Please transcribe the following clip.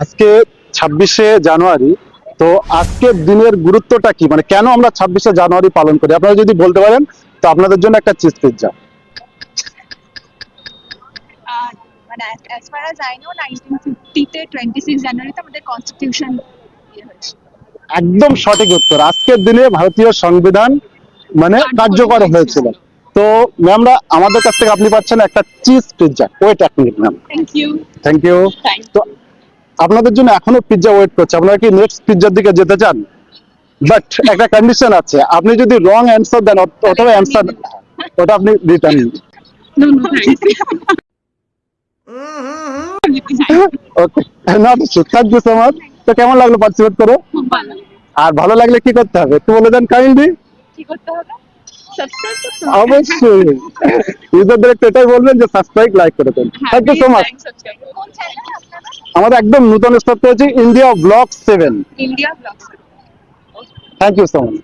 আজকে 26শে জানুয়ারি। তো আজকের দিনের গুরুত্বটা কি, মানে কেন আমরা 26শে জানুয়ারি পালন করি, আপনারা যদি বলতে পারেন তো আপনাদের জন্য একটা চিজ পিৎজা। মানে as far as I know 1950 তে 26 জানুয়ারিতে আমাদের কনস্টিটিউশন হয়েছিল। একদম সঠিক উত্তর। আজকের দিনে ভারতীয় সংবিধান মানে কার্যকর হয়েছিল। তো ম্যামরা আমাদের কাছ থেকে আপনি পাচ্ছেন একটা চিজ পিৎজা। ওয়েট এক minute ma'am. Thank you. Thank you. তো আপনাদের জন্য এখনো পিৎজা ওয়েট করছে, আপনারা কি নেক্সট পিৎজার দিকে যেতে চান? বাট একটা কন্ডিশন আছে, আপনি যদি রং অ্যান্সার দেন অথবা অ্যান্সার ওটা আপনি return. No no thanks. Okay, not issue. Thank you so much. তো কেমন লাগলো পার্টিসিপেট করে? খুব ভালো। আর ভালো লাগলে কি করতে হবে একটু বলে দেন কাইন্ডলি। কি করতে হবে? সাবস্ক্রাইব করতে হবে। অবশ্যই ইউজারদের একটু এটাই বলবেন যে সাবস্ক্রাইব লাইক করে দেন। Thank you so much. কোন চ্যানেল আপনারা? আমাদের একদম নতুন স্টার্ট করেছি India blog 7। India blogs. Thank you so much.